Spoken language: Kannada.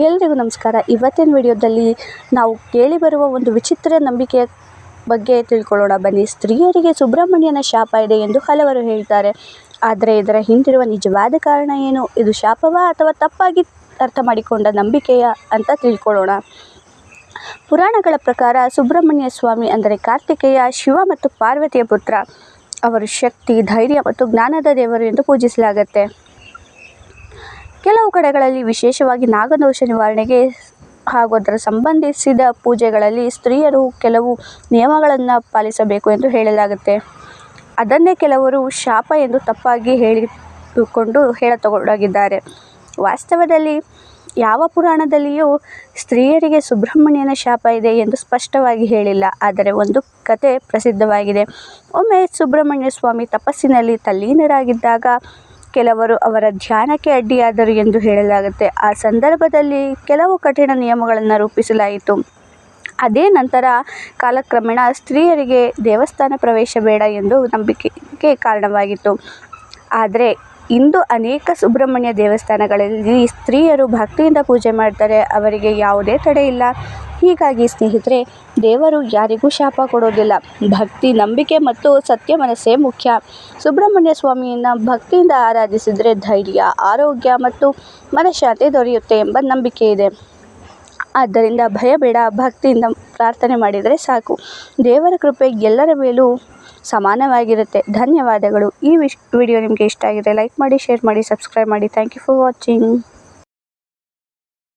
ಎಲ್ರಿಗೂ ನಮಸ್ಕಾರ. ಇವತ್ತಿನ ವಿಡಿಯೋದಲ್ಲಿ ನಾವು ಕೇಳಿ ಬರುವ ಒಂದು ವಿಚಿತ್ರ ನಂಬಿಕೆಯ ಬಗ್ಗೆ ತಿಳ್ಕೊಳ್ಳೋಣ ಬನ್ನಿ. ಸ್ತ್ರೀಯರಿಗೆ ಸುಬ್ರಹ್ಮಣ್ಯನ ಶಾಪ ಇದೆ ಎಂದು ಹಲವರು ಹೇಳ್ತಾರೆ. ಆದರೆ ಇದರ ಹಿಂದಿರುವ ನಿಜವಾದ ಕಾರಣ ಏನು? ಇದು ಶಾಪವಾ ಅಥವಾ ತಪ್ಪಾಗಿ ಅರ್ಥ ಮಾಡಿಕೊಂಡ ನಂಬಿಕೆಯ ಅಂತ ತಿಳ್ಕೊಳ್ಳೋಣ. ಪುರಾಣಗಳ ಪ್ರಕಾರ ಸುಬ್ರಹ್ಮಣ್ಯ ಸ್ವಾಮಿ ಅಂದರೆ ಕಾರ್ತಿಕೇಯ ಶಿವ ಮತ್ತು ಪಾರ್ವತಿಯ ಪುತ್ರ. ಅವರು ಶಕ್ತಿ, ಧೈರ್ಯ ಮತ್ತು ಜ್ಞಾನದ ದೇವರು ಎಂದು ಪೂಜಿಸಲಾಗುತ್ತೆ. ಕೆಲವು ಕಡೆಗಳಲ್ಲಿ ವಿಶೇಷವಾಗಿ ನಾಗದೋಷ ನಿವಾರಣೆಗೆ ಹಾಗೂ ಅದರ ಸಂಬಂಧಿಸಿದ ಪೂಜೆಗಳಲ್ಲಿ ಸ್ತ್ರೀಯರು ಕೆಲವು ನಿಯಮಗಳನ್ನು ಪಾಲಿಸಬೇಕು ಎಂದು ಹೇಳಲಾಗುತ್ತೆ. ಅದನ್ನೇ ಕೆಲವರು ಶಾಪ ಎಂದು ತಪ್ಪಾಗಿ ಹೇಳತೊಡಗಿದ್ದಾರೆ. ವಾಸ್ತವದಲ್ಲಿ ಯಾವ ಪುರಾಣದಲ್ಲಿಯೂ ಸ್ತ್ರೀಯರಿಗೆ ಸುಬ್ರಹ್ಮಣ್ಯನ ಶಾಪ ಇದೆ ಎಂದು ಸ್ಪಷ್ಟವಾಗಿ ಹೇಳಿಲ್ಲ. ಆದರೆ ಒಂದು ಕತೆ ಪ್ರಸಿದ್ಧವಾಗಿದೆ. ಒಮ್ಮೆ ಸುಬ್ರಹ್ಮಣ್ಯ ಸ್ವಾಮಿ ತಪಸ್ಸಿನಲ್ಲಿ ತಲ್ಲೀನರಾಗಿದ್ದಾಗ ಕೆಲವರು ಅವರ ಧ್ಯಾನಕ್ಕೆ ಅಡ್ಡಿಯಾದರು ಎಂದು ಹೇಳಲಾಗುತ್ತೆ. ಆ ಸಂದರ್ಭದಲ್ಲಿ ಕೆಲವು ಕಠಿಣ ನಿಯಮಗಳನ್ನು ರೂಪಿಸಲಾಯಿತು. ಅದೇ ನಂತರ ಕಾಲಕ್ರಮೇಣ ಸ್ತ್ರೀಯರಿಗೆ ದೇವಸ್ಥಾನ ಪ್ರವೇಶ ಬೇಡ ಎಂದು ನಂಬಿಕೆಗೆ ಕಾರಣವಾಗಿತ್ತು. ಆದರೆ ಇಂದು ಅನೇಕ ಸುಬ್ರಹ್ಮಣ್ಯ ದೇವಸ್ಥಾನಗಳಲ್ಲಿ ಸ್ತ್ರೀಯರು ಭಕ್ತಿಯಿಂದ ಪೂಜೆ ಮಾಡ್ತಾರೆ. ಅವರಿಗೆ ಯಾವುದೇ ತಡೆ ಇಲ್ಲ. ಹೀಗಾಗಿ ಸ್ನೇಹಿತರೆ, ದೇವರು ಯಾರಿಗೂ ಶಾಪ ಕೊಡೋದಿಲ್ಲ. ಭಕ್ತಿ, ನಂಬಿಕೆ ಮತ್ತು ಸತ್ಯ ಮನಸ್ಸೇ ಮುಖ್ಯ. ಸುಬ್ರಹ್ಮಣ್ಯ ಸ್ವಾಮಿಯನ್ನು ಭಕ್ತಿಯಿಂದ ಆರಾಧಿಸಿದರೆ ಧೈರ್ಯ, ಆರೋಗ್ಯ ಮತ್ತು ಮನಃಶಾಂತಿ ದೊರೆಯುತ್ತೆ ಎಂಬ ನಂಬಿಕೆ ಇದೆ. ಆದ್ದರಿಂದ ಭಯ ಬೇಡ, ಭಕ್ತಿಯಿಂದ ಪ್ರಾರ್ಥನೆ ಮಾಡಿದರೆ ಸಾಕು. ದೇವರ ಕೃಪೆ ಎಲ್ಲರ ಮೇಲೂ ಸಮಾನವಾಗಿರುತ್ತೆ. ಧನ್ಯವಾದಗಳು. ಈ ವಿಡಿಯೋ ನಿಮಗೆ ಇಷ್ಟ ಆಗಿದ್ರೆ ಲೈಕ್ ಮಾಡಿ, ಶೇರ್ ಮಾಡಿ, ಸಬ್ಸ್ಕ್ರೈಬ್ ಮಾಡಿ. Thank you for watching.